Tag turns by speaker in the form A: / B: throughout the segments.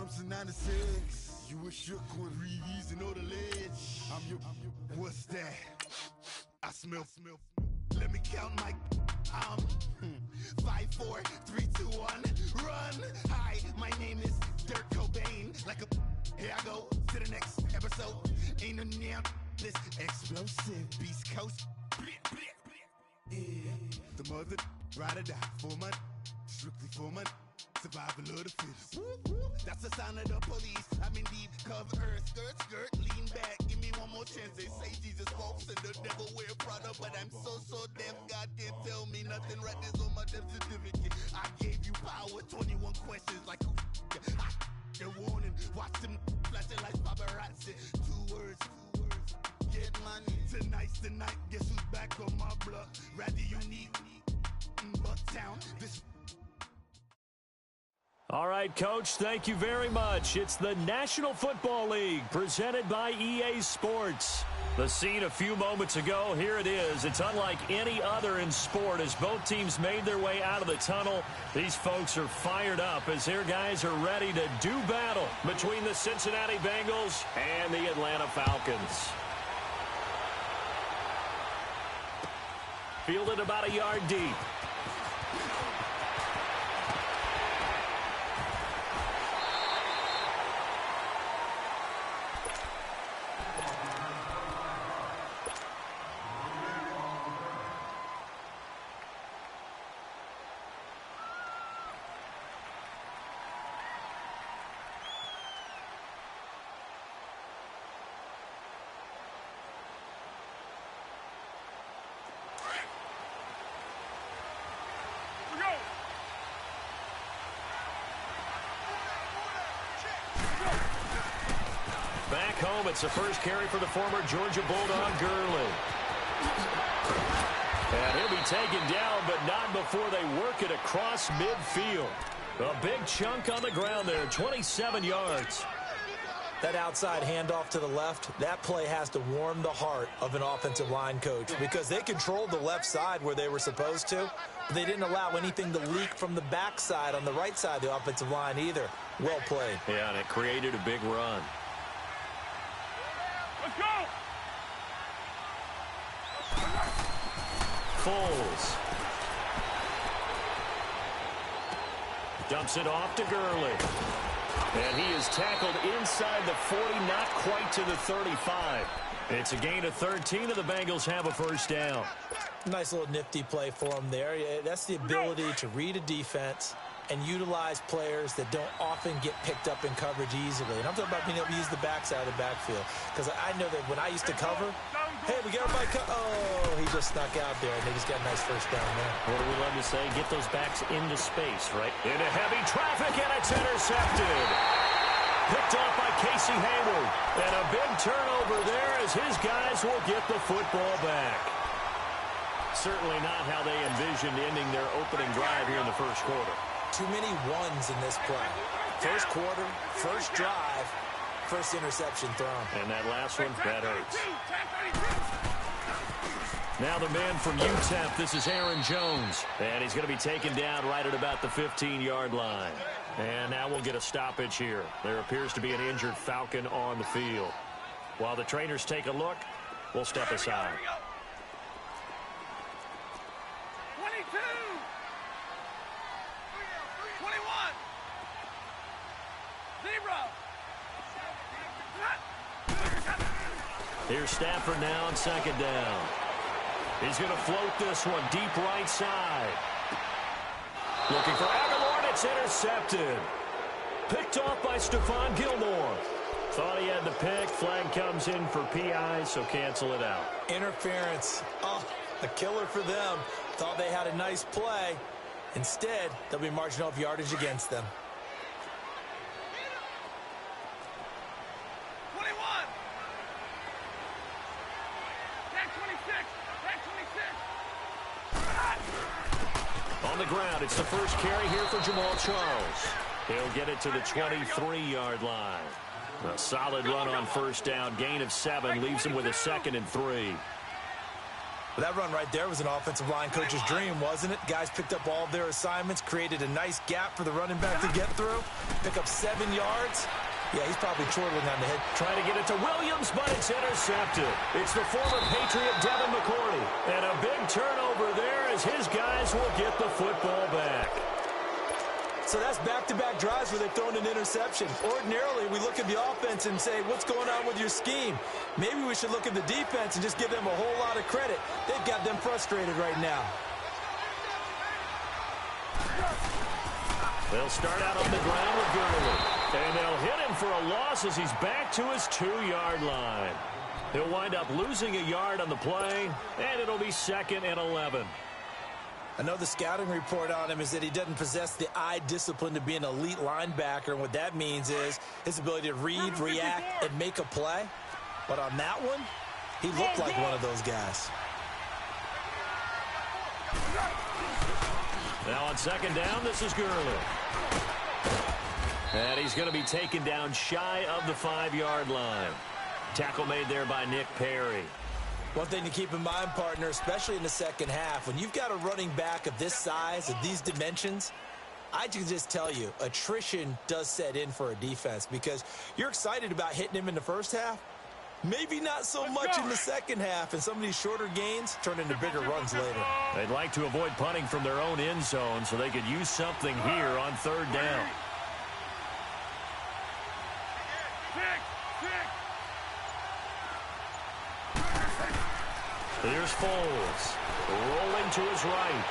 A: from since 96. You were shook when Reeves and know the ledge. I'm your, what's that? I smell. Let me count my, 5, 4, 3, 2, 1, run. Hi, my name is Dirk Cobain. Like a, here I go to the next episode. Ain't no damn this explosive Beast Coast. Yeah. The mother ride or die for my, strictly for my. Survival of the fittest. That's the sound of the police. I'm in deep cover earth. Skirt, lean back. Give me one more chance. They say Jesus walks and the devil wear Prada, but I'm so deaf. God can't tell me nothing. Right there's on my death certificate. I gave you power. 21 questions like who? They're warning. Watch them flashing like paparazzi. 2 words. Get money. Tonight's the night. Guess who's back on my block? Rather unique. Bucktown. This.
B: All right, Coach, thank you very much. It's the National Football League presented by EA Sports. The scene a few moments ago, here it is. It's unlike any other in sport as both teams made their way out of the tunnel. These folks are fired up as their guys are ready to do battle between the Cincinnati Bengals and the Atlanta Falcons. Fielded about a yard deep. Back home, it's the first carry for the former Georgia Bulldog, Gurley. And he'll be taken down, but not before they work it across midfield. A big chunk on the ground there, 27 yards.
C: That outside handoff to the left, that play has to warm the heart of an offensive line coach because they controlled the left side where they were supposed to, but they didn't allow anything to leak from the backside on the right side of the offensive line either. Well played.
B: Yeah, and it created a big run.
D: Let's go!
B: Foles. Dumps it off to Gurley. And he is tackled inside the 40, not quite to the 35. It's a gain of 13, and the Bengals have a first down.
C: Nice little nifty play for him there. That's the ability to read a defense and utilize players that don't often get picked up in coverage easily. And I'm talking about being able to use the backside of the backfield. Because I know that when I used to cover, hey, we got everybody oh, he just snuck out there, and they just got a nice first down there.
B: What do we love to say? Get those backs into space, right? Into heavy traffic, and it's intercepted. Picked off by Casey Hayward. And a big turnover there as his guys will get the football back. Certainly not how they envisioned ending their opening drive here in the first quarter.
C: Too many ones in this play. First quarter, first drive, first interception thrown.
B: And that last one, that hurts. Now the man from UTEP, this is Aaron Jones. And he's going to be taken down right at about the 15-yard line. And now we'll get a stoppage here. There appears to be an injured Falcon on the field. While the trainers take a look, we'll step aside.
D: 22! 21! 0!
B: Here's Stafford now on second down. He's going to float this one deep right side. Looking for Aguilar, and it's intercepted. Picked off by Stephon Gilmore. Thought he had the pick. Flag comes in for PI, so cancel it out.
C: Interference. Oh, a killer for them. Thought they had a nice play. Instead, they'll be marching off yardage against them.
D: 21! Back 26! Back 26!
B: On the ground, it's the first carry here for Jamal Charles. He'll get it to the 23-yard line. A solid run on first down. Gain of 7 leaves him with a 2nd and 3.
C: Well, that run right there was an offensive line coach's dream, wasn't it? Guys picked up all of their assignments, created a nice gap for the running back to get through, pick up 7 yards. Yeah, he's probably chortling on the head.
B: Trying to get it to Williams, but it's intercepted. It's the former Patriot Devin McCourty. And a big turnover there as his guys will get the football back.
C: So that's back-to-back drives where they've thrown an interception. Ordinarily, we look at the offense and say, what's going on with your scheme? Maybe we should look at the defense and just give them a whole lot of credit. They've got them frustrated right now.
B: They'll start out on the ground with Gurley. And they'll hit him for a loss as he's back to his 2-yard line. He'll wind up losing a yard on the play, and it'll be 2nd and 11.
C: I know the scouting report on him is that he doesn't possess the eye discipline to be an elite linebacker, and what that means is his ability to read, react, and make a play. But on that one, he looked like one of those guys.
B: Now on 2nd down, this is Gurley. And he's going to be taken down shy of the 5-yard line. Tackle made there by Nick Perry.
C: One thing to keep in mind, partner, especially in the second half, when you've got a running back of this size, of these dimensions, I can just tell you, attrition does set in for a defense because you're excited about hitting him in the first half. Maybe not so much in the second half, and some of these shorter gains turn into bigger runs later.
B: They'd like to avoid punting from their own end zone so they could use something here on 3rd down. Here's Foles, rolling to his right.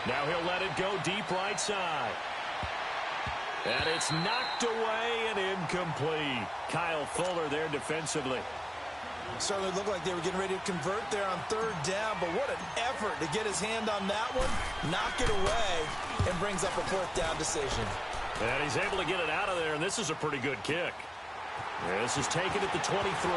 B: Now he'll let it go deep right side. And it's knocked away and incomplete. Kyle Fuller there defensively.
C: Certainly looked like they were getting ready to convert there on 3rd down, but what an effort to get his hand on that one, knock it away, and brings up a 4th down decision.
B: And he's able to get it out of there, and this is a pretty good kick. This is taken at the 23.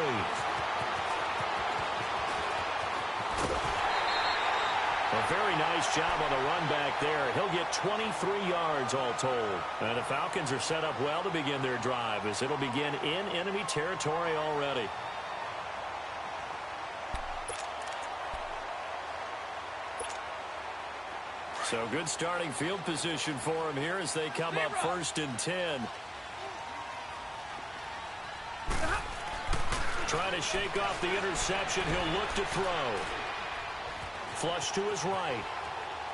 B: A very nice job on the run back there. He'll get 23 yards all told. And the Falcons are set up well to begin their drive as it'll begin in enemy territory already. So good starting field position for him here as they come up 1st and 10. Trying to shake off the interception. He'll look to throw. Flush to his right.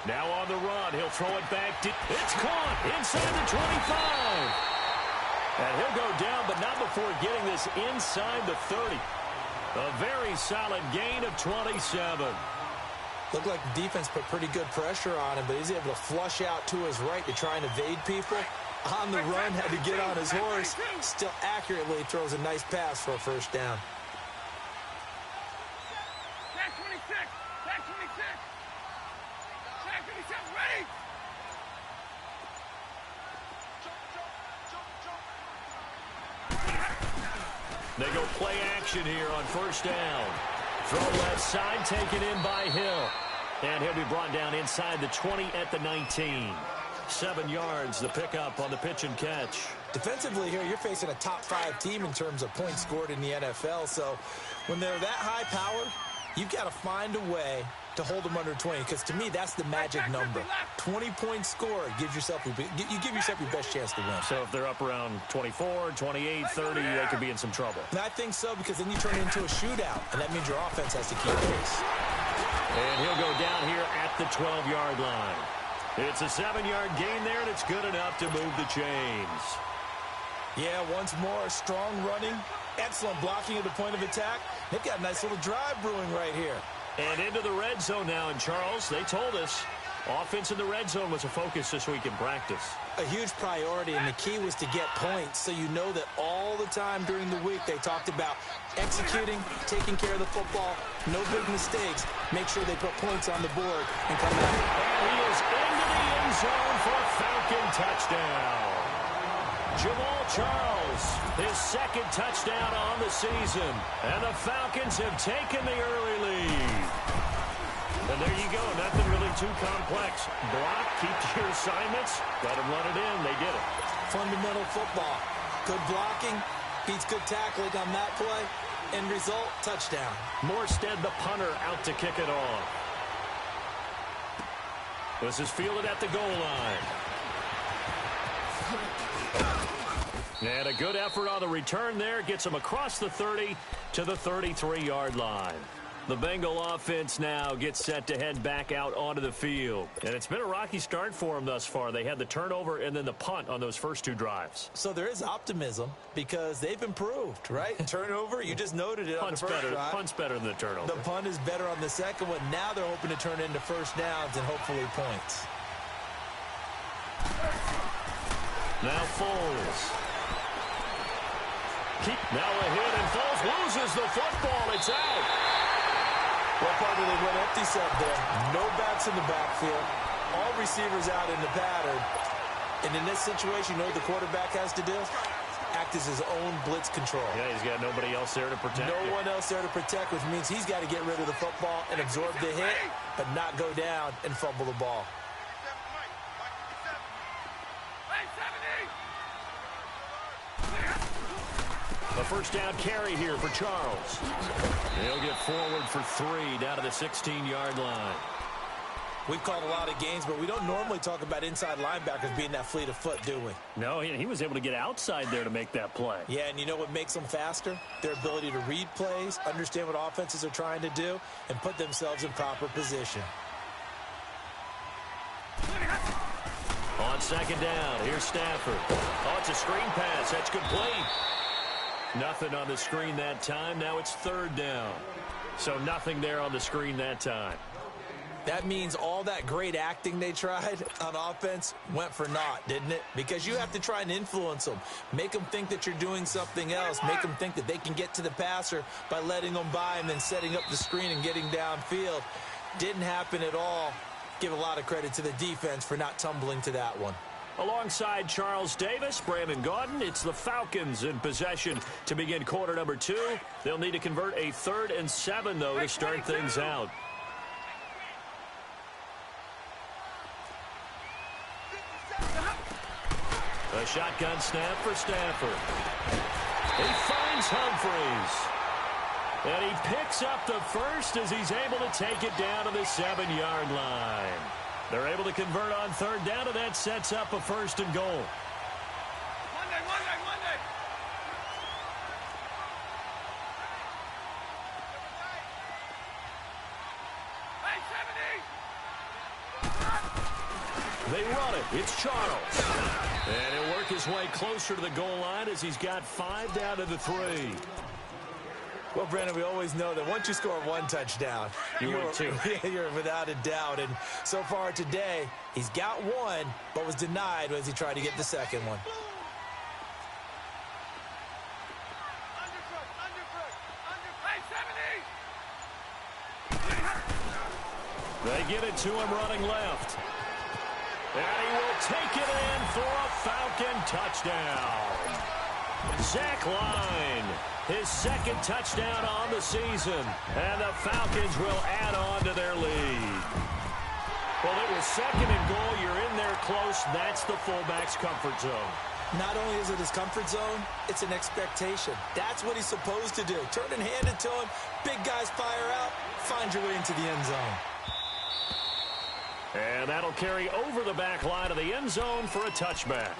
B: Now on the run. He'll throw it back. It's caught inside the 25. And he'll go down, but not before getting this inside the 30. A very solid gain of 27.
C: Looked like the defense put pretty good pressure on him, but he's able to flush out to his right to try and evade people. On the run, had to get on his horse. Still accurately throws a nice pass for a 1st down.
B: They go play action here on 1st down. Throw left side, taken in by Hill. And he'll be brought down inside the 20 at the 19. 7 yards, the pickup on the pitch and catch.
C: Defensively here, you're facing a top 5 team in terms of points scored in the NFL. So when they're that high powered, you've got to find a way to hold them under 20, because to me, that's the magic number. 20 points scored gives yourself you give yourself your best chance to win.
B: So if they're up around 24, 28, 30, they could be in some trouble.
C: And I think so, because then you turn it into a shootout, and that means your offense has to keep pace.
B: And he'll go down here at the 12-yard line. It's a 7-yard gain there, and it's good enough to move the chains.
C: Yeah, once more, strong running, excellent blocking at the point of attack. They've got a nice little drive brewing right here.
B: And into the red zone now, and Charles, they told us offense in the red zone was a focus this week in practice.
C: A huge priority, and the key was to get points, so you know that all the time during the week they talked about executing, taking care of the football, no big mistakes, make sure they put points on the board and come out.
B: And he is into the end zone for a Falcon touchdown. Jamal Charles, his 2nd touchdown on the season. And the Falcons have taken the early lead. And there you go, nothing really too complex. Block, keep to your assignments, let them run it in, they did it.
C: Fundamental football. Good blocking, beats good tackling on that play. End result, touchdown.
B: Morstead, the punter, out to kick it off. This is fielded at the goal line. And a good effort on the return there. Gets him across the 30 to the 33-yard line. The Bengal offense now gets set to head back out onto the field. And it's been a rocky start for them thus far. They had the turnover and then the punt on those first two drives.
C: So there is optimism because they've improved, right? Turnover, you just noted it on the first drive.
B: Punt's better than the turnover.
C: The punt is better on the second one. Now they're hoping to turn into first downs and hopefully points.
B: Now Foles. Now a hit, and Foles loses the football. It's out.
C: Well, partner, they went empty set there. No backs in the backfield. All receivers out in the pattern. And in this situation, you know what the quarterback has to do? Act as his own blitz control.
B: Yeah, he's got nobody else there to protect.
C: No one else there to protect, which means he's got to get rid of the football and absorb the hit, but not go down and fumble the ball.
B: A first down carry here for Charles. He'll get forward for 3 down to the 16-yard line.
C: We've called a lot of games, but we don't normally talk about inside linebackers being that fleet of foot, do we?
B: No, he was able to get outside there to make that play.
C: Yeah, and you know what makes them faster? Their ability to read plays, understand what offenses are trying to do, and put themselves in proper position.
B: On second down, here's Stafford. Oh, it's a screen pass. That's complete. Nothing on the screen that time. Now it's third down. So nothing there on the screen that time.
C: That means all that great acting they tried on offense went for naught, didn't it? Because you have to try and influence them. Make them think that you're doing something else. Make them think that they can get to the passer by letting them by and then setting up the screen and getting downfield. Didn't happen at all. Give a lot of credit to the defense for not tumbling to that one.
B: Alongside Charles Davis, Brandon Gaudin, it's the Falcons in possession to begin quarter number 2. They'll need to convert a 3rd and 7, though, to start things out. A shotgun snap for Stafford. He finds Humphreys. And he picks up the first as he's able to take it down to the 7-yard line. They're able to convert on third down, and that sets up a 1st and goal.
D: Monday. Hey, 70!
B: They run it. It's Charles. And he'll work his way closer to the goal line as he's got 5 down to the 3.
C: Well, Brandon, we always know that once you score one touchdown, you're without a doubt. And so far today, he's got one, but was denied as he tried to get the second one.
B: They get it to him running left. And he will take it in for a Falcon touchdown. Zach Line, his 2nd touchdown on the season. And the Falcons will add on to their lead. Well, it was 2nd and goal. You're in there close. That's the fullback's comfort zone.
C: Not only is it his comfort zone, it's an expectation. That's what he's supposed to do. Turn and hand it to him. Big guys fire out. Find your way into the end zone.
B: And that'll carry over the back line of the end zone for a touchback.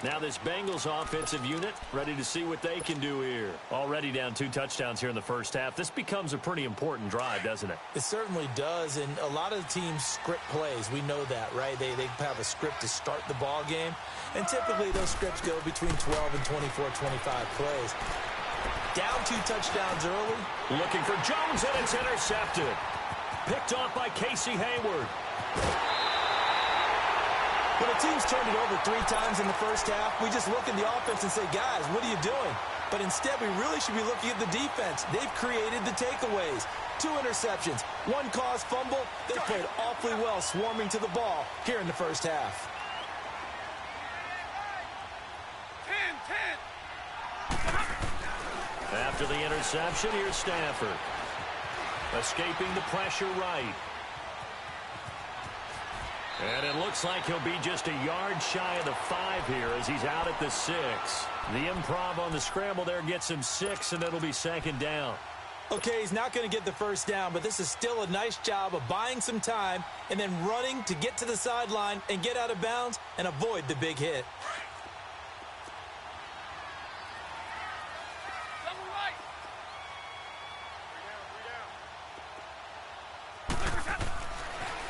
B: Now this Bengals offensive unit ready to see what they can do here. Already down 2 touchdowns here in the first half. This becomes a pretty important drive, doesn't it?
C: It certainly does, and a lot of teams script plays. We know that, right? They have a script to start the ball game, and typically those scripts go between 12 and 24, 25 plays. Down 2 touchdowns early.
B: Looking for Jones, and it's intercepted. Picked off by Casey Hayward.
C: When a team's turned it over 3 times in the first half, we just look at the offense and say, guys, what are you doing? But instead, we really should be looking at the defense. They've created the takeaways. 2 interceptions, 1 caused fumble. They played awfully well swarming to the ball here in the first half.
D: 10.
B: After the interception, here's Stafford. Escaping the pressure right. And it looks like he'll be just a yard shy of the 5 here as he's out at the 6. The improv on the scramble there gets him 6, and it'll be 2nd down.
C: Okay, he's not going to get the first down, but this is still a nice job of buying some time and then running to get to the sideline and get out of bounds and avoid the big hit.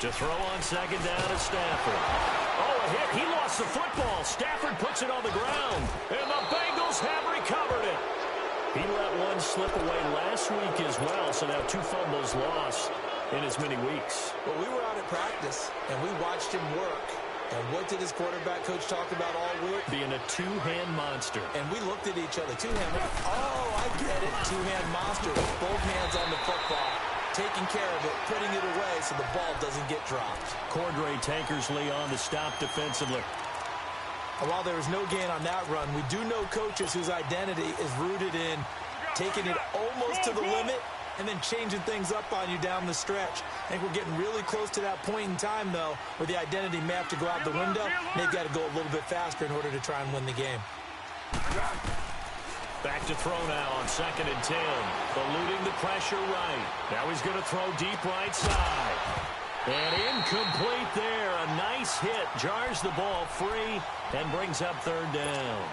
B: To throw on 2nd down is Stafford. Oh, a hit. He lost the football. Stafford puts it on the ground. And the Bengals have recovered it. He let one slip away last week as well, so now 2 fumbles lost in as many weeks.
C: Well, we were out at practice, and we watched him work. And what did his quarterback coach talk about all week?
B: Being a 2-hand monster.
C: And we looked at each other. 2-hand. Oh, I get it. 2-hand monster. Both hands on the football. Taking care of it, putting it away so the ball doesn't get dropped.
B: Cordray Tankersley on the stop defensively.
C: And while there was no gain on that run, we do know coaches whose identity is rooted in taking it almost to the limit and then changing things up on you down the stretch. I think we're getting really close to that point in time, though, where the identity may have to go out the window, and they've got to go a little bit faster in order to try and win the game.
B: Back to throw now on 2nd and 10. Eluding the pressure right. Now he's going to throw deep right side. And incomplete there. A nice hit. Jars the ball free and brings up 3rd down.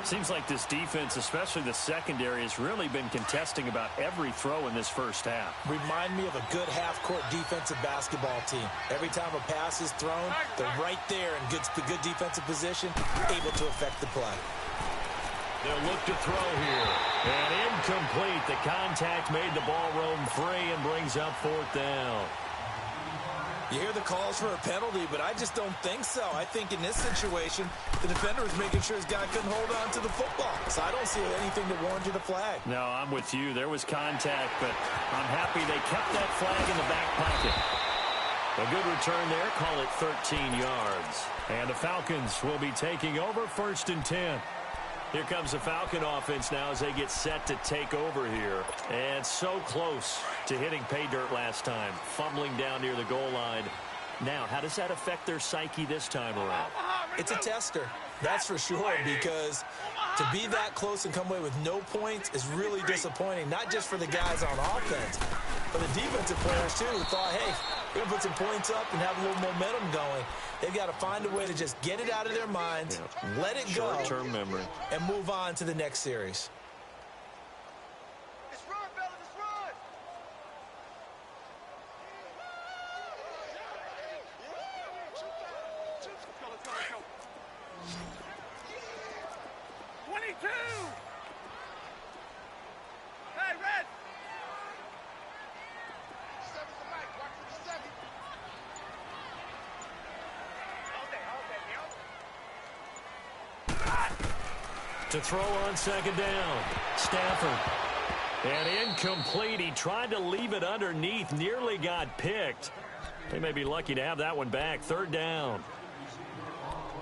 B: Seems like this defense, especially the secondary, has really been contesting about every throw in this first half.
C: Remind me of a good half-court defensive basketball team. Every time a pass is thrown, they're right there in good defensive position, able to affect the play.
B: They'll look to throw here. And incomplete. The contact made the ball roam free and brings up 4th down.
C: You hear the calls for a penalty, but I just don't think so. I think in this situation, the defender was making sure his guy couldn't hold on to the football. So I don't see anything that warranted a flag.
B: No, I'm with you. There was contact, but I'm happy they kept that flag in the back pocket. A good return there. Call it 13 yards. And the Falcons will be taking over 1st and 10. Here comes the Falcon offense now as they get set to take over here. And so close to hitting pay dirt last time. Fumbling down near the goal line. Now, how does that affect their psyche this time around?
C: It's a tester, that's for sure, because to be that close and come away with no points is really disappointing, not just for the guys on offense, but the defensive players, too, who thought, hey, we're going to put some points up and have a little momentum going. They've got to find a way to just get it out of their minds, let it go,
B: short-term memory,
C: and move on to the next series.
D: Let's run, fellas, let's run! Let's go. 22! Hey, Red! 7's the mic, watch for the 7.
B: To throw on 2nd down. Stafford. And incomplete. He tried to leave it underneath. Nearly got picked. They may be lucky to have that one back. 3rd down.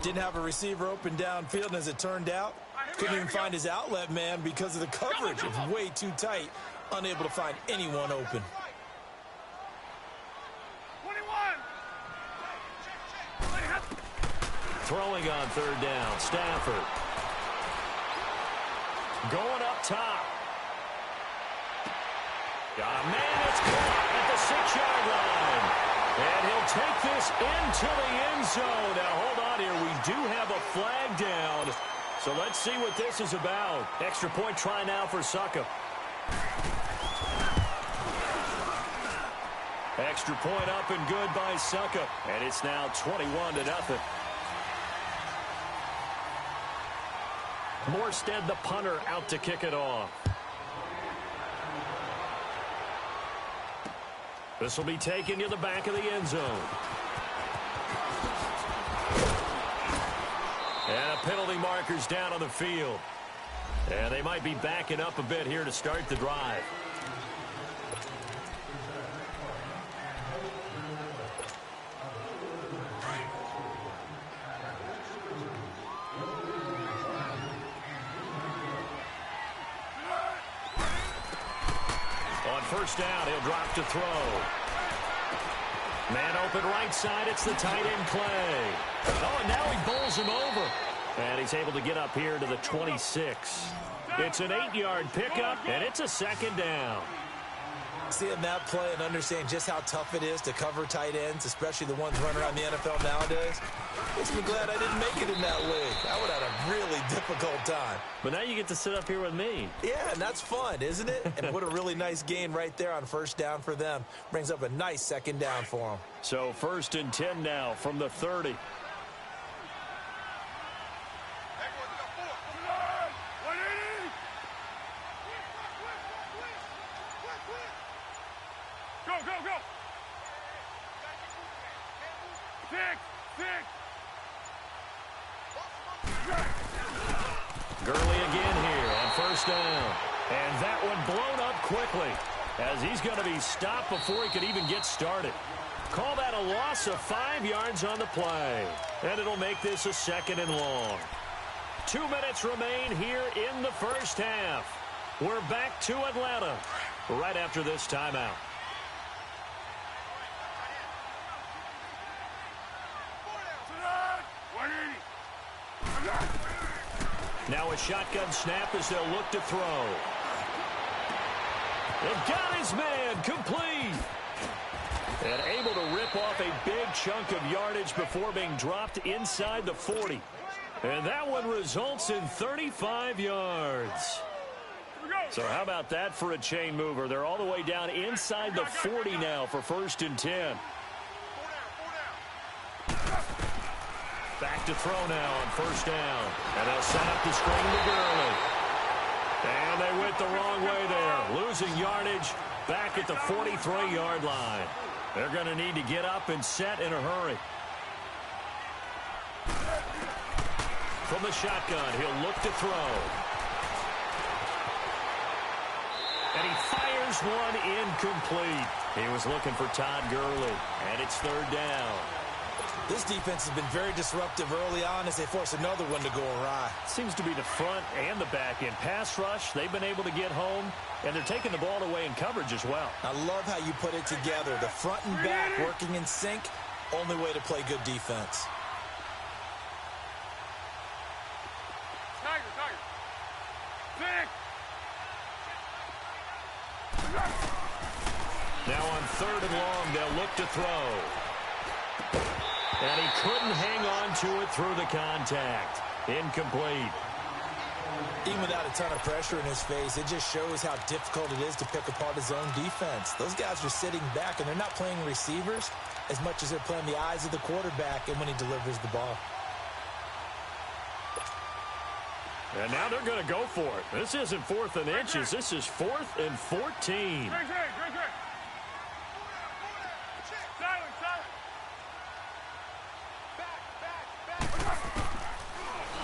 C: Didn't have a receiver open downfield, and as it turned out, couldn't even find his outlet man because of the coverage. It was way too tight. Unable to find anyone open.
D: 21!
B: Throwing on 3rd down. Stafford. Going up top. Got a man that's caught at the 6-yard line. And he'll take this into the end zone. Now, hold on here. We do have a flag down. So let's see what this is about. Extra point try now for Suckup. Extra point up and good by Suckup. And it's now 21-0. Morstead, the punter, out to kick it off. This will be taken to the back of the end zone. And a penalty marker's down on the field. And they might be backing up a bit here to start the drive. On 1st down, he'll drop to throw. Man open right side. It's the tight end, Clay. Oh, and now he bowls him over. And he's able to get up here to the 26. It's an 8-yard pickup, and it's a second down.
C: Seeing that play and understanding just how tough it is to cover tight ends, especially the ones running around the NFL nowadays, makes me glad I didn't make it in that league. I would have had a really difficult time.
B: But now you get to sit up here with me.
C: Yeah, and that's fun, isn't it? And what a really nice gain right there on first down for them. Brings up a nice second down for them.
B: So 1st and 10 now from the 30. Gurley again here on first down. And that one blown up quickly as he's going to be stopped before he could even get started. Call that a loss of 5 yards on the play. And it'll make this a 2nd and long. 2 minutes remain here in the first half. We're back to Atlanta right after this timeout. Now a shotgun snap as they'll look to throw. They've got his man complete. And able to rip off a big chunk of yardage before being dropped inside the 40. And that one results in 35 yards. So how about that for a chain mover? They're all the way down inside the 40 now for 1st and 10. Back to throw now on first down. And they'll set up the screen to Gurley. And they went the wrong way there. Losing yardage back at the 43-yard line. They're going to need to get up and set in a hurry. From the shotgun, he'll look to throw. And he fires one incomplete. He was looking for Todd Gurley. And it's 3rd down.
C: This defense has been very disruptive early on as they force another one to go awry.
B: Seems to be the front and the back end. Pass rush, they've been able to get home, and they're taking the ball away in coverage as well.
C: I love how you put it together. The front and back working in sync, only way to play good defense.
B: Now on 3rd and long, they'll look to throw. And he couldn't hang on to it through the contact. Incomplete.
C: Even without a ton of pressure in his face, it just shows how difficult it is to pick apart his own defense. Those guys are sitting back, and they're not playing receivers as much as they're playing the eyes of the quarterback and when he delivers the ball.
B: And now they're going to go for it. This isn't 4th and inches. This is 4th and 14.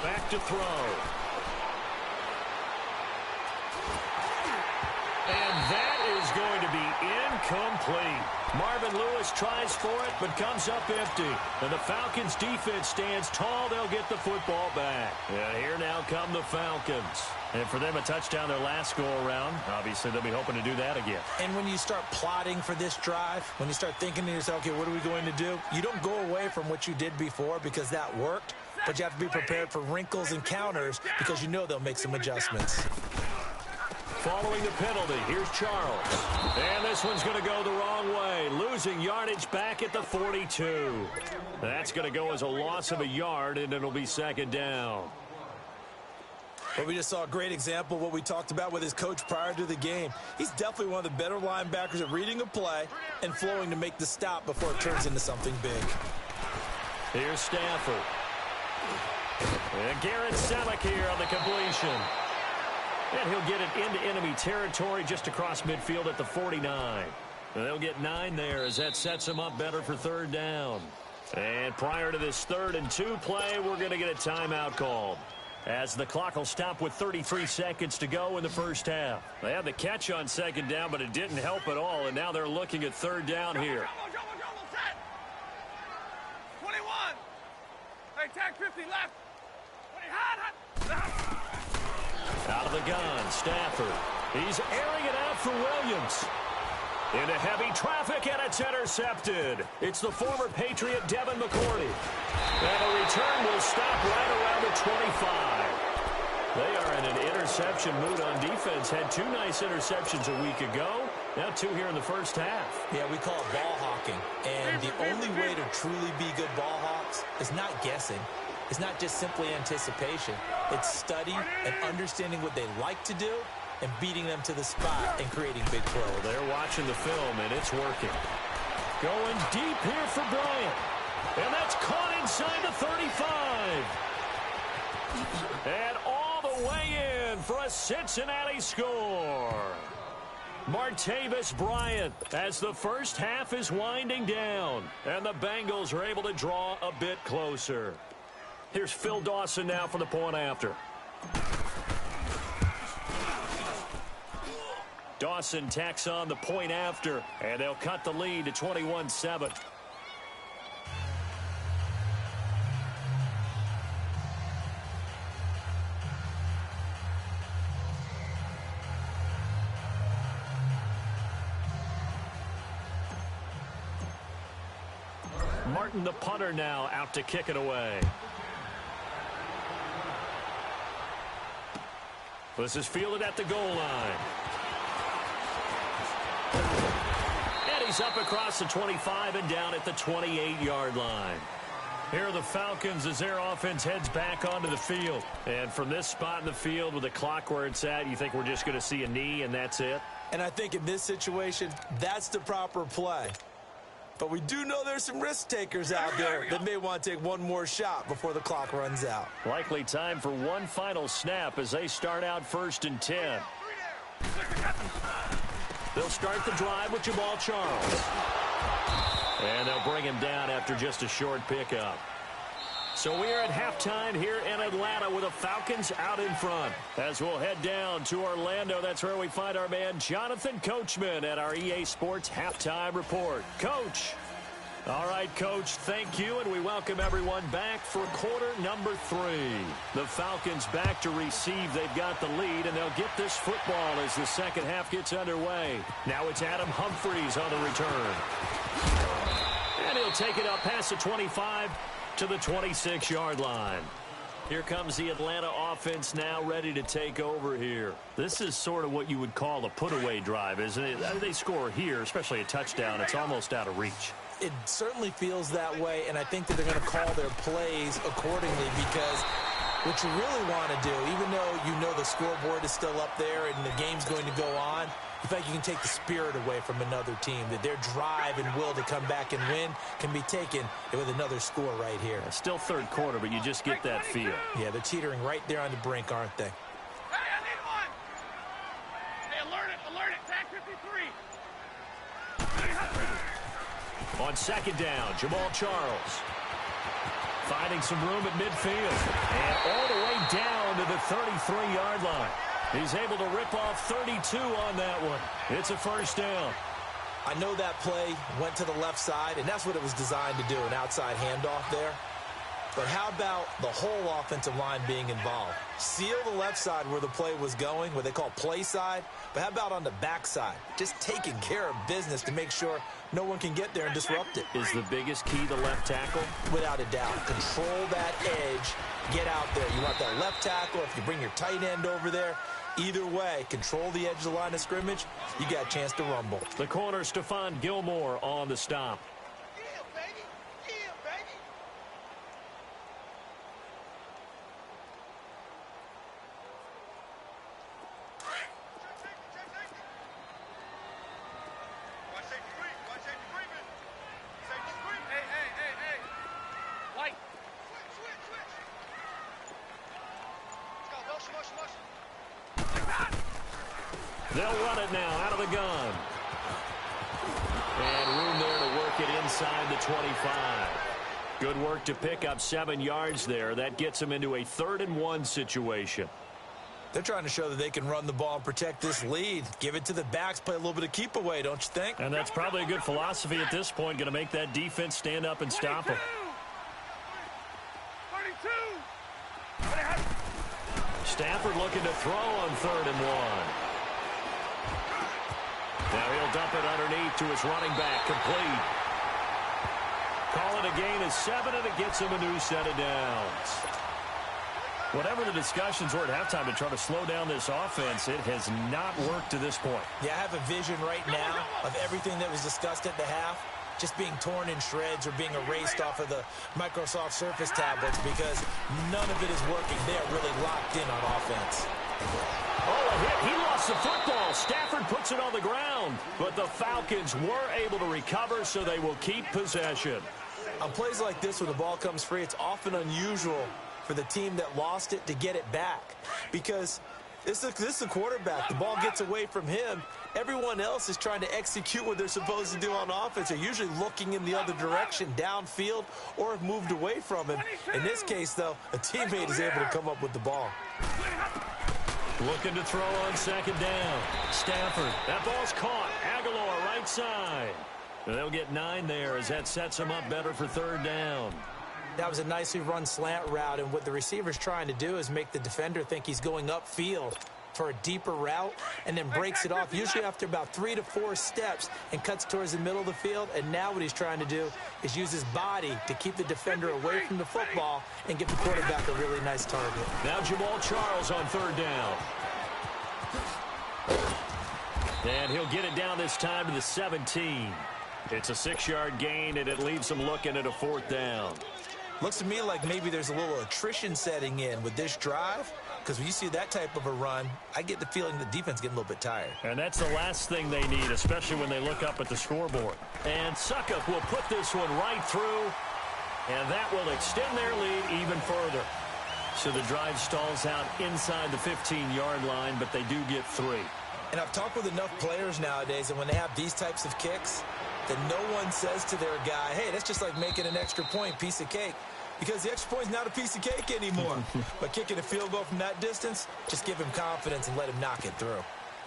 B: Back to throw. And that is going to be incomplete. Marvin Lewis tries for it, but comes up empty. And the Falcons' defense stands tall. They'll get the football back. And here now come the Falcons. And for them, a touchdown their last go-around. Obviously, they'll be hoping to do that again.
C: And when you start plotting for this drive, when you start thinking to yourself, okay, what are we going to do? You don't go away from what you did before because that worked. But you have to be prepared for wrinkles and counters because you know they'll make some adjustments.
B: Following the penalty, here's Charles. And this one's going to go the wrong way. Losing yardage back at the 42. That's going to go as a loss of a yard, and it'll be 2nd down.
C: But we just saw a great example of what we talked about with his coach prior to the game. He's definitely one of the better linebackers at reading a play and flowing to make the stop before it turns into something big.
B: Here's Stafford. And Garrett Selleck here on the completion. And he'll get it into enemy territory just across midfield at the 49. And they'll get 9 there as that sets them up better for 3rd down. And prior to this 3rd and 2 play, we're going to get a timeout called, as the clock will stop with 33 seconds to go in the first half. They had the catch on 2nd down, but it didn't help at all, and now they're looking at 3rd down here.
D: 21. Hey, tag 50 left.
B: Out of the gun, Stafford. He's airing it out for Williams. Into heavy traffic, and it's intercepted. It's the former Patriot Devin McCourty. And the return will stop right around the 25. They are in an interception mood on defense. Had 2 nice interceptions a week ago. Now 2 here in the first half.
C: Yeah, we call it ball hawking. And the only way to truly be good ball hawks is not guessing. It's not just simply anticipation. It's study and understanding what they like to do and beating them to the spot and creating big plays.
B: Well, they're watching the film, and it's working. Going deep here for Bryant. And that's caught inside the 35. And all the way in for a Cincinnati score. Martavis Bryant as the first half is winding down. And the Bengals are able to draw a bit closer. Here's Phil Dawson now for the point after. Dawson tacks on the point after, and they'll cut the lead to 21-7. Martin, the punter, now out to kick it away. This is fielded at the goal line. And he's up across the 25 and down at the 28-yard line. Here are the Falcons as their offense heads back onto the field. And from this spot in the field with the clock where it's at, you think we're just going to see a knee and that's it?
C: And I think in this situation, that's the proper play. But we do know there's some risk takers out there that may want to take one more shot before the clock runs out.
B: Likely time for one final snap as they start out 1st and 10. They'll start the drive with Jamal Charles. And they'll bring him down after just a short pickup. So we are at halftime here in Atlanta with the Falcons out in front. As we'll head down to Orlando, that's where we find our man Jonathan Coachman at our EA Sports Halftime Report. Coach. All right, Coach, thank you, and we welcome everyone back for quarter number 3. The Falcons back to receive. They've got the lead, and they'll get this football as the second half gets underway. Now it's Adam Humphries on the return. And he'll take it up past the 25 to the 26-yard line. Here comes the Atlanta offense now ready to take over here. This is sort of what you would call a put-away drive, isn't it? They score here, especially a touchdown. It's almost out of reach.
C: It certainly feels that way, and I think that they're going to call their plays accordingly because what you really want to do, even though you know the scoreboard is still up there and the game's going to go on, you think you can take the spirit away from another team, that their drive and will to come back and win can be taken with another score right here.
B: Still third quarter, but you just get that feel.
C: Yeah, they're teetering right there on the brink, aren't they?
D: Hey, I need one. Hey, alert it, tag 53.
B: On second down, Jamal Charles. Finding some room at midfield. And all the way down to the 33-yard line. He's able to rip off 32 on that one. It's a first down.
C: I know that play went to the left side, and that's what it was designed to do, an outside handoff there. But how about the whole offensive line being involved? Seal the left side where the play was going, what they call play side. But how about on the back side? Just taking care of business to make sure no one can get there and disrupt it.
B: Is the biggest key the left tackle?
C: Without a doubt. Control that edge. Get out there. You want that left tackle. If you bring your tight end over there, either way, control the edge of the line of scrimmage, you got a chance to rumble.
B: The corner, Stephon Gilmore on the stop. They'll run it now out of the gun. And room there to work it inside the 25. Good work to pick up 7 yards there. That gets them into a 3rd and 1 situation.
C: They're trying to show that they can run the ball and protect this lead. Give it to the backs, play a little bit of keep away, don't you think?
B: And that's probably a good philosophy at this point. Going to make that defense stand up and stop them.
D: 32.
B: Stafford looking to throw on 3rd and 1. Now he'll dump it underneath to his running back, complete. Call it a gain of 7, and it gets him a new set of downs. Whatever the discussions were at halftime to try to slow down this offense, it has not worked to this point.
C: Yeah, I have a vision right now of everything that was discussed at the half just being torn in shreds or being erased off of the Microsoft Surface tablets because none of it is working. They are really locked in on offense.
B: Oh, a hit. He lost the football. Stafford puts it on the ground. But the Falcons were able to recover, so they will keep possession.
C: On plays like this where the ball comes free, it's often unusual for the team that lost it to get it back because this is a quarterback. The ball gets away from him. Everyone else is trying to execute what they're supposed to do on offense. They're usually looking in the other direction, downfield, or have moved away from him. In this case, though, a teammate is able to come up with the ball.
B: Looking to throw on second down. Stafford. That ball's caught. Aguilar right side. They'll get 9 there as that sets them up better for third down.
C: That was a nicely run slant route, and what the receiver's trying to do is make the defender think he's going upfield for a deeper route and then breaks it off, usually after about 3 to 4 steps, and cuts towards the middle of the field. And now what he's trying to do is use his body to keep the defender away from the football and give the quarterback a really nice target.
B: Now Jamal Charles on third down. And he'll get it down this time to the 17. It's a 6-yard gain, and it leaves them looking at a fourth down.
C: Looks to me like maybe there's a little attrition setting in with this drive, because when you see that type of a run, I get the feeling the defense getting a little bit tired.
B: And that's the last thing they need, especially when they look up at the scoreboard. And Suckup will put this one right through, and that will extend their lead even further. So the drive stalls out inside the 15-yard line, but they do get 3.
C: And I've talked with enough players nowadays, and when they have these types of kicks, that no one says to their guy, hey, that's just like making an extra point, piece of cake. Because the extra point's not a piece of cake anymore. But kicking a field goal from that distance, just give him confidence and let him knock it through.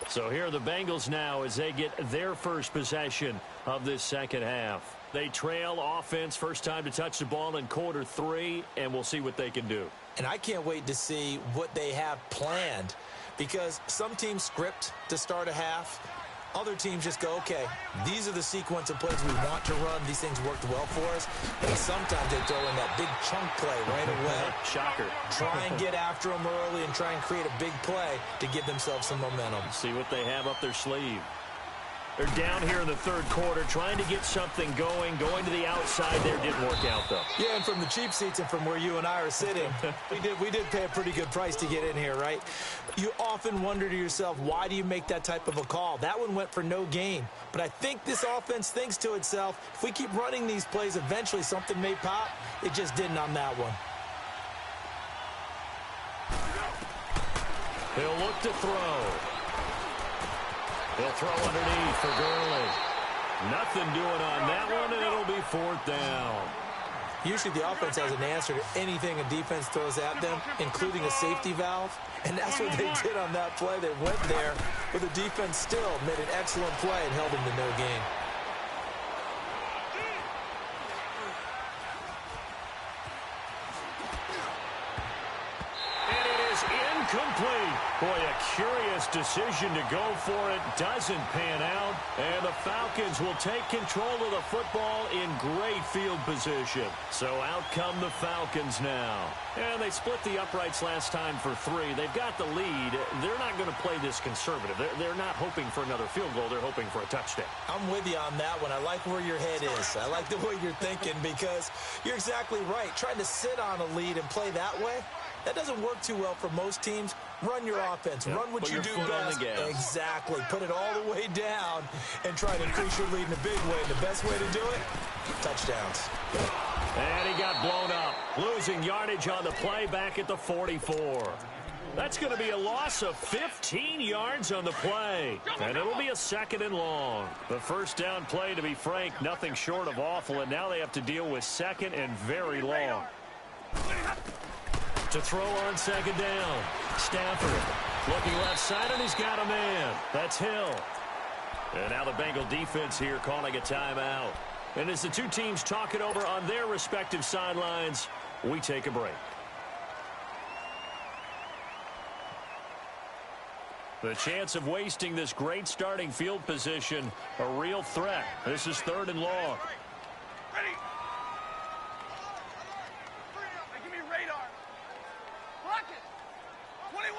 B: So here are the Bengals now as they get their first possession of this second half. They trail offense, first time to touch the ball in quarter 3, and we'll see what they can do.
C: And I can't wait to see what they have planned, because some teams script to start a half. Other teams just go, okay, these are the sequence of plays we want to run. These things worked well for us. And sometimes they throw in that big chunk play right away.
B: Shocker.
C: Try and get after them early and try and create a big play to give themselves some momentum.
B: See what they have up their sleeve. They're down here in the third quarter, trying to get something going to the outside there. Didn't work out, though.
C: Yeah, and from the cheap seats and from where you and I are sitting, we did pay a pretty good price to get in here, right? You often wonder to yourself, why do you make that type of a call? That one went for no gain. But I think this offense thinks to itself, if we keep running these plays, eventually something may pop. It just didn't on that one.
B: He'll look to throw. He'll throw underneath for Gurley. Nothing doing on that one, and it'll be fourth down.
C: Usually the offense has an answer to anything a defense throws at them, including a safety valve. And that's what they did on that play. They went there, but the defense still made an excellent play and held them to no gain.
B: Incomplete. Boy, a curious decision to go for it. Doesn't pan out. And the Falcons will take control of the football in great field position. So out come the Falcons now. And they split the uprights last time for 3. They've got the lead. They're not going to play this conservative. They're not hoping for another field goal. They're hoping for a touchdown.
C: I'm with you on that one. I like where your head is. I like the way you're thinking, because you're exactly right. Trying to sit on a lead and play that way, that doesn't work too well for most teams. Run your offense.
B: Yep.
C: Run what
B: Put
C: you
B: your
C: do
B: foot on
C: best.
B: the gas.
C: Exactly. Put it all the way down and try to increase your lead in a big way. And the best way to do it, touchdowns.
B: And he got blown up. Losing yardage on the play back at the 44. That's going to be a loss of 15 yards on the play. And it'll be a 2nd and long. The first down play, to be frank, nothing short of awful. And now they have to deal with 2nd and very long. To throw on 2nd down. Stafford looking left side, and he's got a man. That's Hill. And now the Bengal defense here calling a timeout. And as the two teams talk it over on their respective sidelines, we take a break. The chance of wasting this great starting field position, a real threat. This is 3rd and long.
D: Ready. Hey, give me radar. Block it. 21.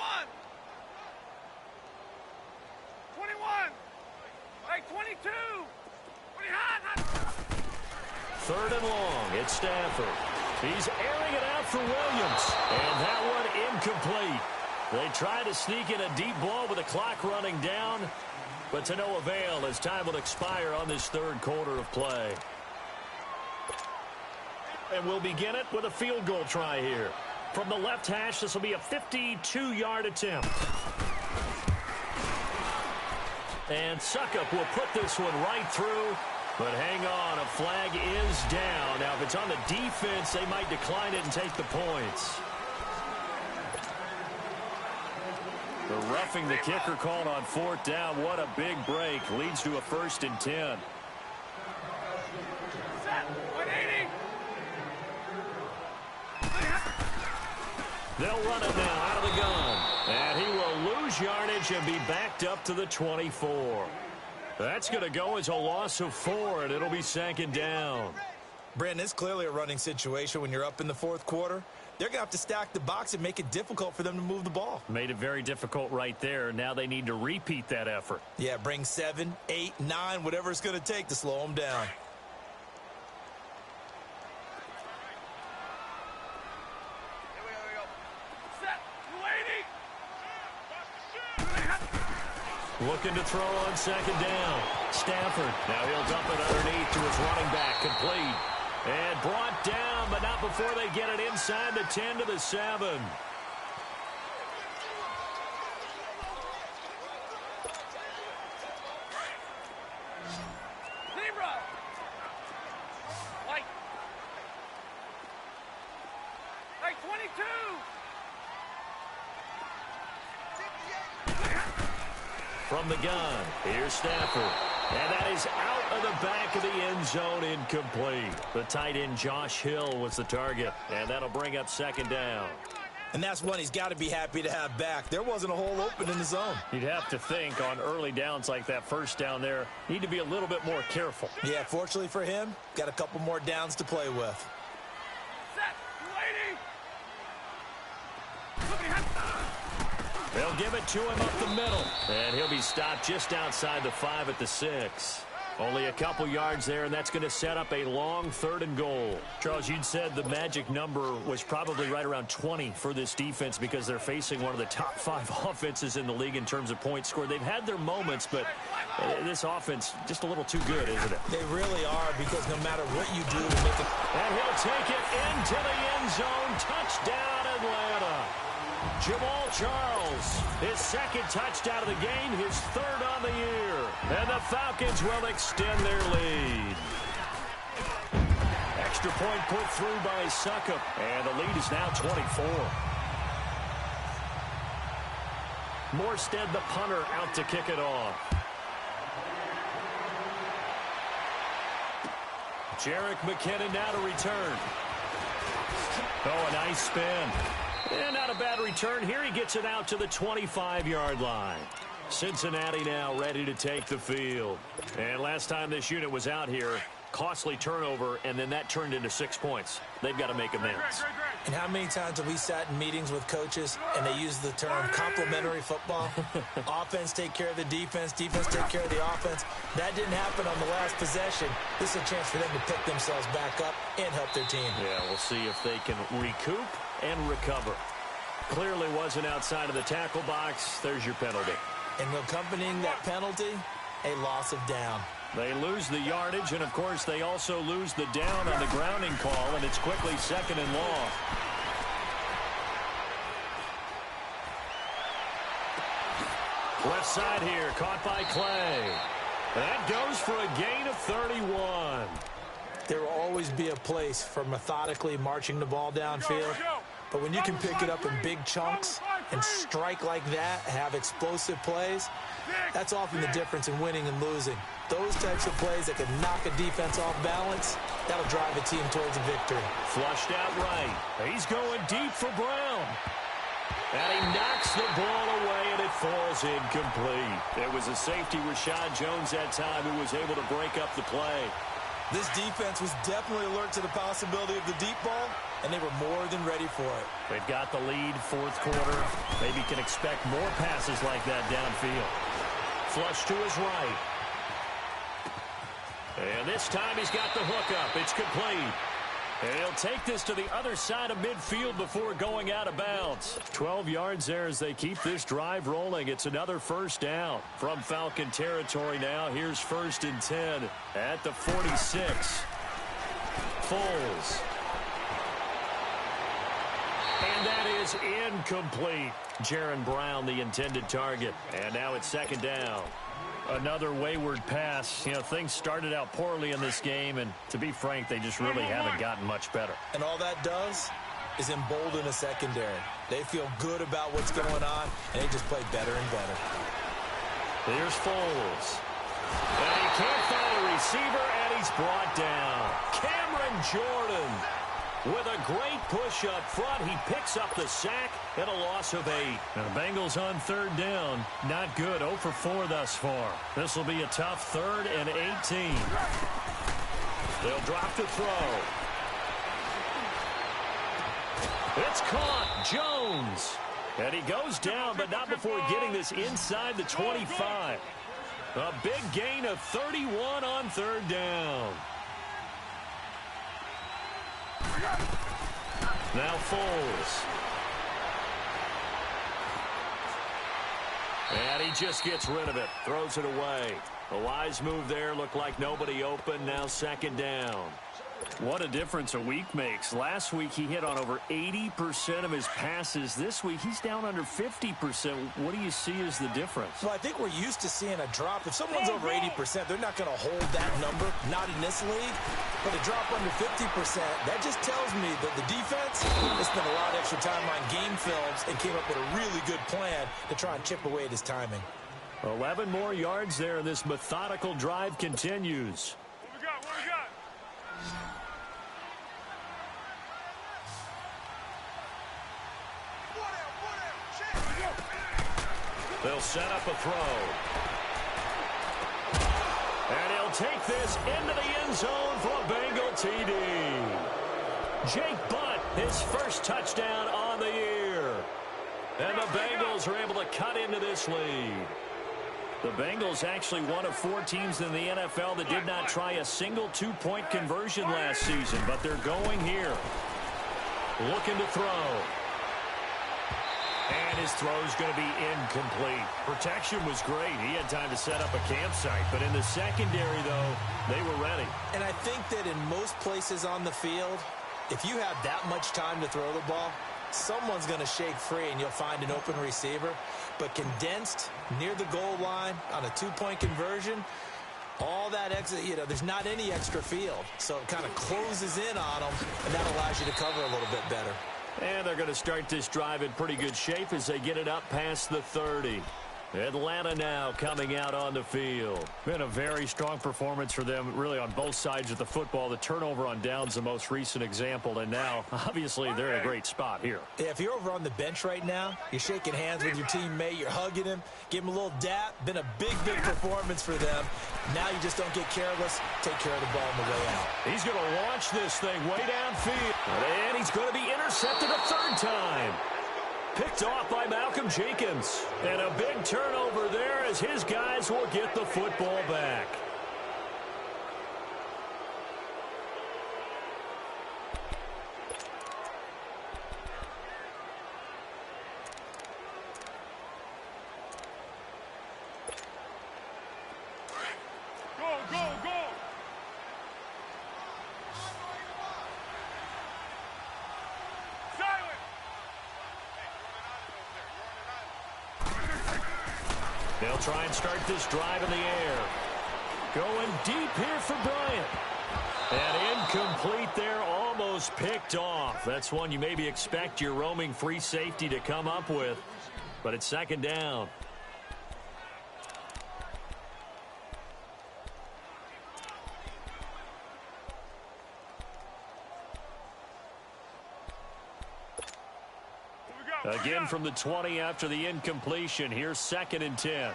D: 21. Hey, 22. Pretty hot.
B: 3rd and long. It's Stafford. He's airing it out for Williams. And that one incomplete. They try to sneak in a deep ball with the clock running down, but to no avail as time will expire on this 3rd quarter of play. And we'll begin it with a field goal try here. From the left hash, this will be a 52-yard attempt. And Suckup will put this one right through. But hang on, a flag is down. Now, if it's on the defense, they might decline it and take the points. The roughing the kicker called on 4th down. What a big break. Leads to a 1st and 10.
D: Set. 180.
B: They'll run it now out of the gun. And he will lose yardage and be backed up to the 24. That's going to go as a loss of 4, and it'll be 2nd down.
C: Brandon, it's clearly a running situation when you're up in the 4th quarter. They're going to have to stack the box and make it difficult for them to move the ball.
B: Made it very difficult right there. Now they need to repeat that effort.
C: Yeah, bring 7, 8, 9, whatever it's going to take to slow them down.
D: Here we go. Set. 280.
B: Looking to throw on 2nd down. Stafford. Now he'll dump it underneath to his running back. Complete. And brought down, but not before they get it inside the 10 to the 7.
D: Zebra. White. Hey, 22.
B: From the gun, here's Stafford. And that is out of the back of the end zone, incomplete. The tight end, Josh Hill, was the target. And that'll bring up 2nd down.
C: And that's one he's got to be happy to have back. There wasn't a hole open in the zone.
B: You'd have to think on early downs like that 1st down there, need to be a little bit more careful.
C: Yeah, fortunately for him, got a couple more downs to play with.
D: Set. 280.
B: They'll give it to him up the middle. And he'll be stopped just outside the 5 at the 6. Only a couple yards there, and that's going to set up a long 3rd and goal. Charles, you'd said the magic number was probably right around 20 for this defense because they're facing one of the top 5 offenses in the league in terms of points scored. They've had their moments, but this offense just a little too good, isn't it?
C: They really are, because no matter what you do to make it...
B: And he'll take it into the end zone. Touchdown, Atlanta. Jamal Charles, his 2nd touchdown of the game, his 3rd on the year. And the Falcons will extend their lead. Extra point put through by Suckup, and the lead is now 24. Morstead, the punter, out to kick it off. Jerick McKinnon now to return. Oh, a nice spin. And not a bad return. Here he gets it out to the 25-yard line. Cincinnati now ready to take the field. And last time this unit was out here, costly turnover, and then that turned into 6 points. They've got to make amends.
C: And how many times have we sat in meetings with coaches and they use the term complementary football? Offense take care of the defense, defense take care of the offense. That didn't happen on the last possession. This is a chance for them to pick themselves back up and help their team.
B: Yeah, we'll see if they can recoup and recover. Clearly wasn't outside of the tackle box. There's your penalty.
C: And accompanying that penalty, a loss of down.
B: They lose the yardage, and, of course, they also lose the down on the grounding call, and it's quickly 2nd and long. Left side here, caught by Clay. That goes for a gain of 31.
C: There will always be a place for methodically marching the ball downfield, but when you can pick it up in big chunks and strike like that, have explosive plays, that's often the difference in winning and losing. Those types of plays that can knock a defense off balance, that'll drive a team towards a victory.
B: Flushed out right. He's going deep for Brown. And he knocks the ball away, and It falls incomplete. It was a safety, Rashad Jones, that time, who was able to break up the play.
C: This defense was definitely alert to the possibility of the deep ball, and they were more than ready for it.
B: They've got the lead, fourth quarter. Maybe can expect more passes like that downfield. Flush to his right. And this time he's got the hook up. It's complete. And he'll take this to the other side of midfield before going out of bounds. 12 yards there as they keep this drive rolling. It's another first down from Falcon territory now. Here's 1st and 10 at the 46. Foles. And that is incomplete. Jaron Brown, the intended target. And now it's 2nd down. Another wayward pass. You know, things started out poorly in this game, and to be frank, they just really haven't gotten much better.
C: And all that does is embolden a secondary. They feel good about what's going on, and they just play better and better.
B: Here's Foles. And he can't find a receiver, and he's brought down. Cameron Jordan with a great push up front. He picks up the sack and a loss of 8. Now the Bengals on 3rd down. Not good. 0 for 4 thus far. This will be a tough 3rd and 18. They'll drop to throw. It's caught. Jones. And he goes down, but not before getting this inside the 25. A big gain of 31 on 3rd down. Now Foles. And he just gets rid of it. Throws it away. A wise move there. Looked like nobody open. Now 2nd down. What a difference a week makes. Last week he hit on over 80% of his passes. This week he's down under 50%. What do you see as the difference?
C: Well, I think we're used to seeing a drop. If someone's over 80%, they're not going to hold that number, not in this league. But a drop under 50%, that just tells me that the defense has spent a lot of extra time on game films and came up with a really good plan to try and chip away at his timing.
B: 11 more yards there, and this methodical drive continues.
D: What we got? What we got?
B: They'll set up a throw. And he'll take this into the end zone for a Bengal TD. Jake Butt, his first touchdown on the year. And the Bengals are able to cut into this lead. The Bengals actually one of 4 teams in the NFL that did not try a single 2-point conversion last season, but they're going here. Looking to throw. And his throw's going to be incomplete. Protection was great. He had time to set up a campsite. But in the secondary, though, they were ready.
C: And I think that in most places on the field, if you have that much time to throw the ball, someone's going to shake free and you'll find an open receiver. But condensed near the goal line on a 2-point conversion, all that extra, there's not any extra field. So it kind of closes in on them, and that allows you to cover a little bit better.
B: And they're going to start this drive in pretty good shape as they get it up past the 30. Atlanta now coming out on the field. Been a very strong performance for them, really, on both sides of the football. The turnover on downs, the most recent example, and now, obviously, they're in a great spot here.
C: Yeah, if you're over on the bench right now, you're shaking hands with your teammate, you're hugging him, give him a little dap. Been a big, big performance for them. Now you just don't get careless. Take care of the ball on the way out.
B: He's going to launch this thing way downfield, and he's going to be intercepted a 3rd time. Picked off by Malcolm Jenkins. And a big turnover there as his guys will get the football back.
D: Go, go, go! Silent!
B: They'll try and start this drive in the air. Going deep here for Bryant. And incomplete there, almost picked off. That's one you maybe expect your roaming free safety to come up with. But it's 2nd down. Again from the 20 after the incompletion. Here's 2nd and 10.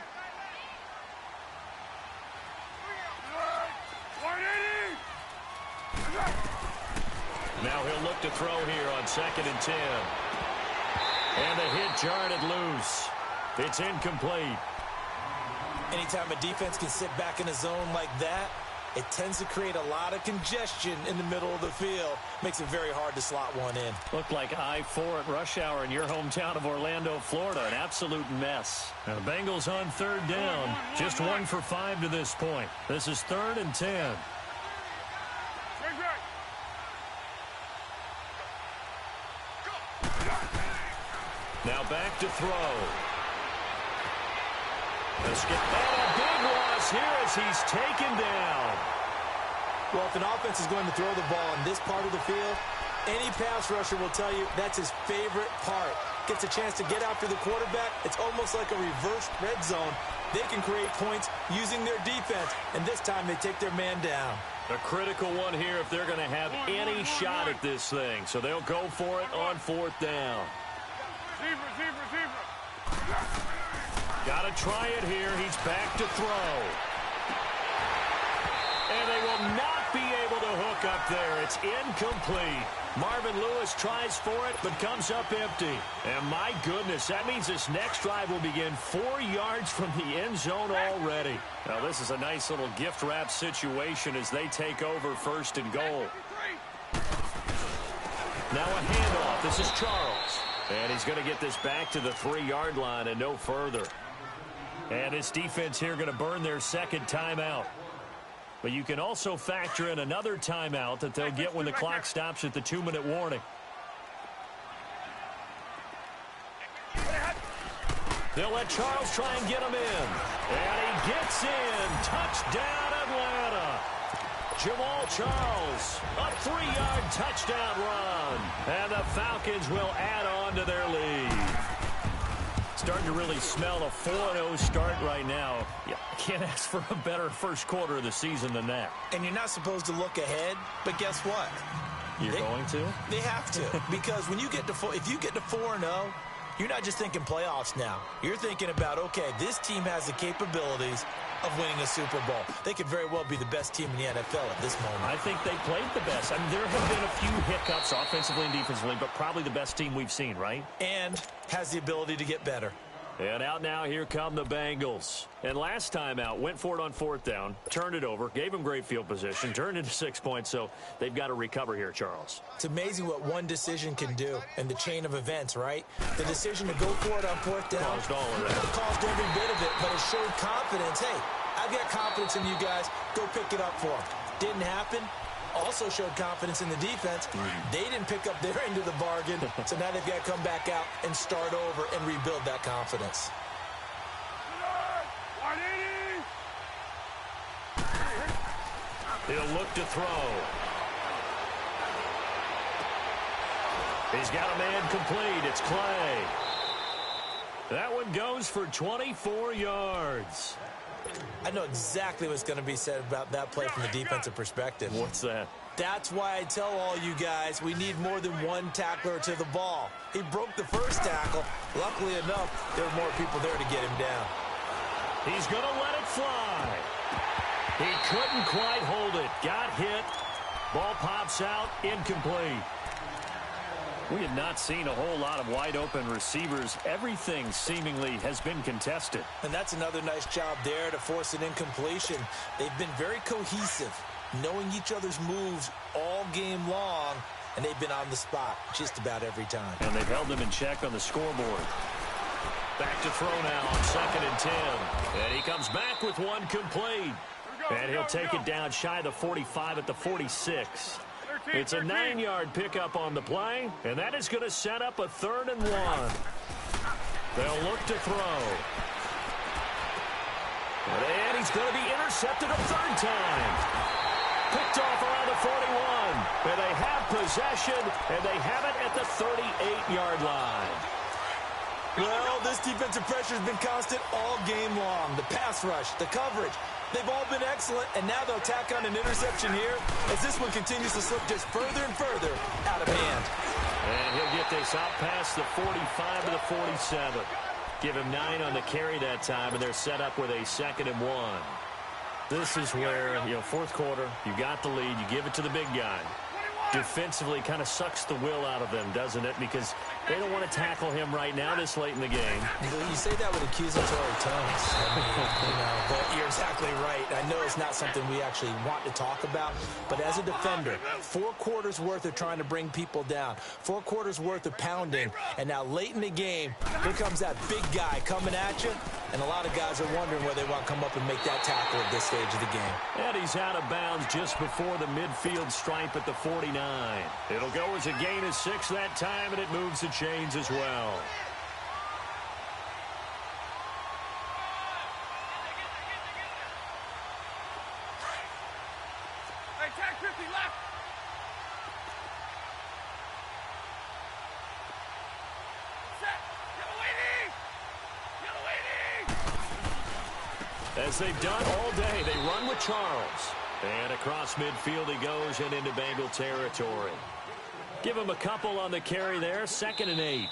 B: Now he'll look to throw here on 2nd and 10. And the hit jarred it loose. It's incomplete.
C: Anytime a defense can sit back in a zone like that, it tends to create a lot of congestion in the middle of the field. Makes it very hard to slot one in.
B: Looked like I-4 at rush hour in your hometown of Orlando, Florida. An absolute mess. Now the Bengals on 3rd down. Just 1 for 5 to this point. This is 3rd and 10. Now back to throw. Let's get a big loss here as he's taken down.
C: Well, if an offense is going to throw the ball in this part of the field, any pass rusher will tell you that's his favorite part. Gets a chance to get after the quarterback. It's almost like a reverse red zone. They can create points using their defense, and this time they take their man down.
B: A critical one here if they're going to have any shot at this thing. So they'll go for it on 4th down. Got to try it here. He's back to throw. And they will not be able to hook up there. It's incomplete. Marvin Lewis tries for it, but comes up empty. And my goodness, that means this next drive will begin 4 yards from the end zone already. Now, this is a nice little gift wrap situation as they take over 1st and goal. Now a handoff. This is Charles. And he's going to get this back to the 3-yard line and no further. And this defense here going to burn their 2nd timeout. But you can also factor in another timeout that they'll get when the clock stops at the 2-minute warning. They'll let Charles try and get him in. And he gets in. Touchdown, Atlanta. Jamal Charles, a 3-yard touchdown run. And the Falcons will add on to their lead. Starting to really smell a 4-0 start right now. Yeah, can't ask for a better first quarter of the season than that.
C: And you're not supposed to look ahead, but guess what?
B: You're going to?
C: They have to. Because when you get to if you get to 4-0, you're not just thinking playoffs now. You're thinking about, okay, this team has the capabilities of winning a Super Bowl. They could very well be the best team in the NFL at this moment.
B: I think they played the best. I mean, there have been a few hiccups offensively and defensively, but probably the best team we've seen, right?
C: And has the ability to get better.
B: And out now, here come the Bengals. And last time out, went for it on 4th down, turned it over, gave them great field position, turned into 6 points, so they've got to recover here, Charles.
C: It's amazing what one decision can do in the chain of events, right? The decision to go for it on 4th down
B: caused all of that.
C: Caused every bit of it, but it showed confidence. Hey, I've got confidence in you guys. Go pick it up for them. Didn't happen. Also showed confidence in the defense. They didn't pick up their end of the bargain, so now they've got to come back out and start over and rebuild that confidence.
B: He'll look to throw. He's got a man complete. It's Clay. That one goes for 24 yards.
C: I know exactly what's going to be said about that play from the defensive perspective.
B: What's that?
C: That's why I tell all you guys we need more than one tackler to the ball. He broke the first tackle. Luckily enough, there were more people there to get him down.
B: He's going to let it fly. He couldn't quite hold it. Got hit. Ball pops out. Incomplete. We have not seen a whole lot of wide-open receivers. Everything seemingly has been contested.
C: And that's another nice job there to force an incompletion. They've been very cohesive, knowing each other's moves all game long, and they've been on the spot just about every time.
B: And they've held them in check on the scoreboard. Back to throw now on 2nd and 10. And he comes back with one complete. And he'll take it down shy of the 45 at the 46. It's a 9-yard pickup on the play, and that is going to set up a 3rd and 1. They'll look to throw. And he's going to be intercepted a 3rd time. Picked off around the 41. And they have possession, and they have it at the 38-yard line.
C: Well, this defensive pressure has been constant all game long. The pass rush, the coverage, They've all been excellent, and now they'll tack on an interception here as this one continues to slip just further and further out of hand.
B: And he'll get this out past the 45 to the 47. Give him 9 on the carry that time, and they're set up with a 2nd and 1. This is where, fourth quarter, you got the lead, you give it to the big guy. Defensively kind of sucks the will out of them, doesn't it? Because they don't want to tackle him right now this late in the game.
C: You say that with accusatory tones. But you're exactly right. I know it's not something we actually want to talk about, but as a defender, 4 quarters worth of trying to bring people down, 4 quarters worth of pounding, and now late in the game, here comes that big guy coming at you, and a lot of guys are wondering whether they want to come up and make that tackle at this stage of the game.
B: And he's out of bounds just before the midfield stripe at the 49. It'll go as a gain of 6 that time, and it moves the chains as well.
D: Hey, tag 50 left. Set. Yellow 80.
B: As they've done all day, they run with Charles. And across midfield he goes and into Bengal territory. Give him a couple on the carry there, 2nd and 8.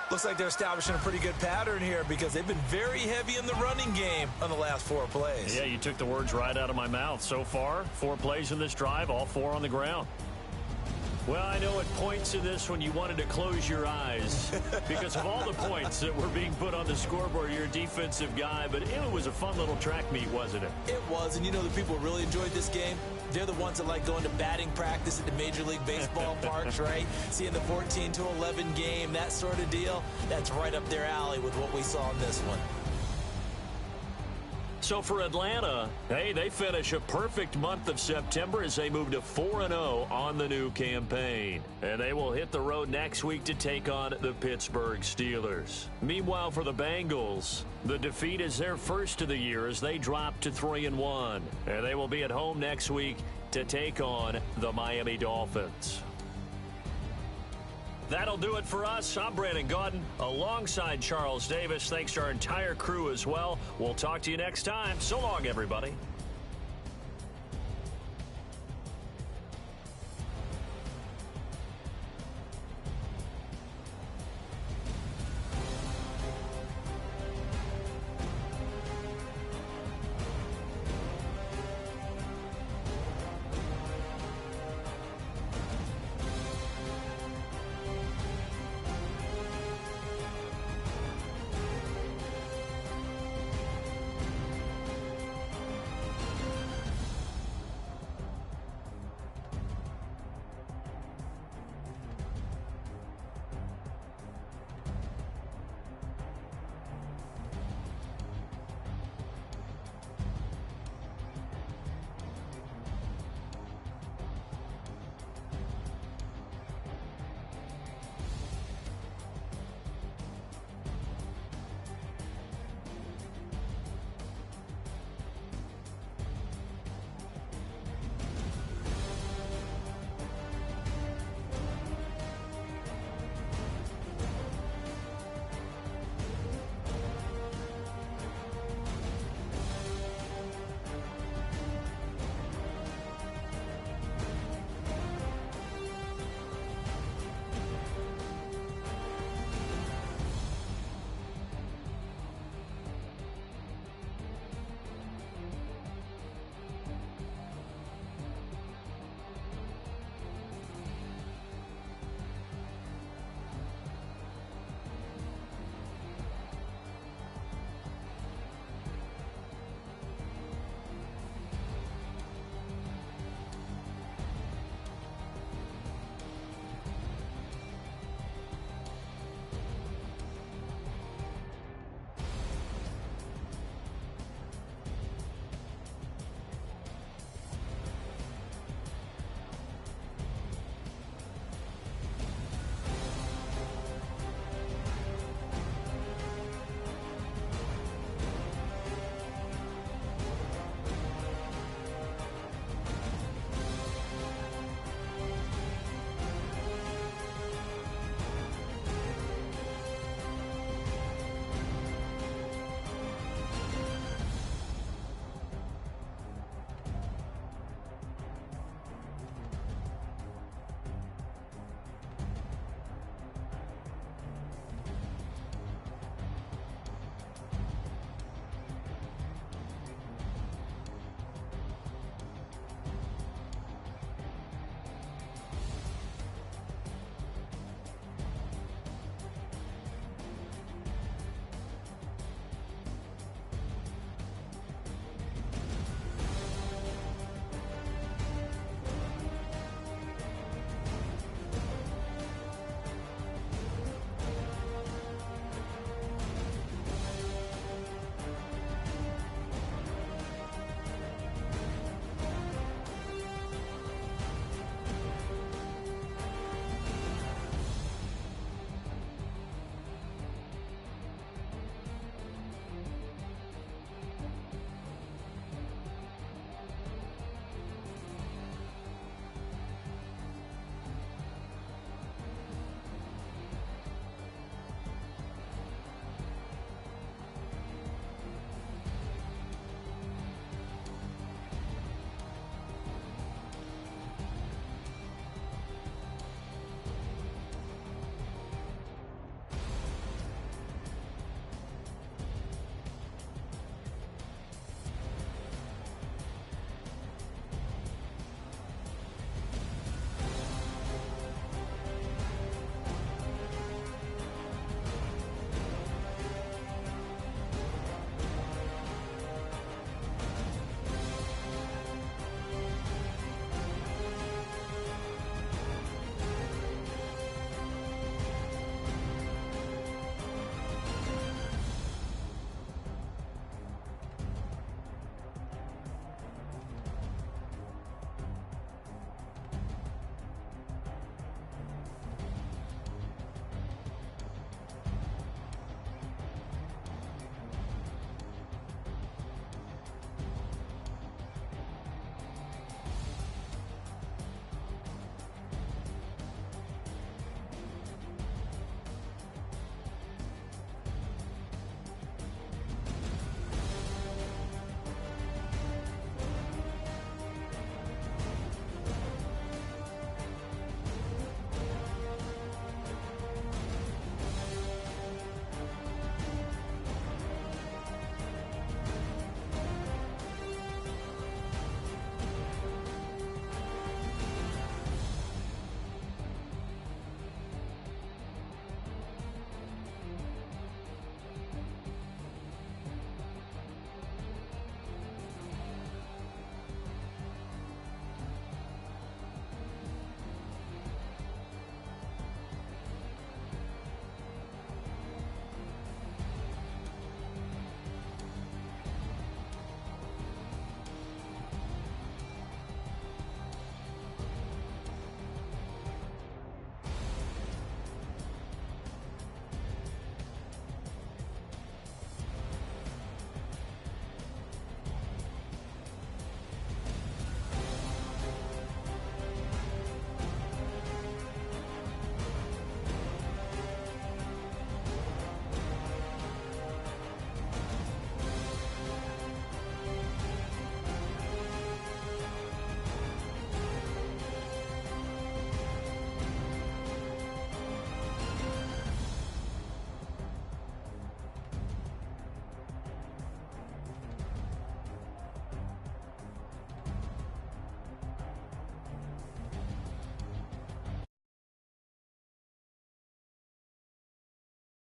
C: Looks like they're establishing a pretty good pattern here because they've been very heavy in the running game on the last 4 plays.
B: Yeah, you took the words right out of my mouth. So far, 4 plays in this drive, all 4 on the ground. Well, I know at points in this one you wanted to close your eyes because of all the points that were being put on the scoreboard. You're a defensive guy, but it was a fun little track meet, wasn't it?
C: It was, and the people who really enjoyed this game, they're the ones that like going to batting practice at the Major League Baseball parks, right? Seeing the 14-11 game, that sort of deal, that's right up their alley with what we saw in this one.
B: So for Atlanta, hey, they finish a perfect month of September as they move to 4-0 on the new campaign. And they will hit the road next week to take on the Pittsburgh Steelers. Meanwhile, for the Bengals, the defeat is their first of the year as they drop to 3-1. And they will be at home next week to take on the Miami Dolphins. That'll do it for us. I'm Brandon Gaudin alongside Charles Davis. Thanks to our entire crew as well. We'll talk to you next time. So long, everybody.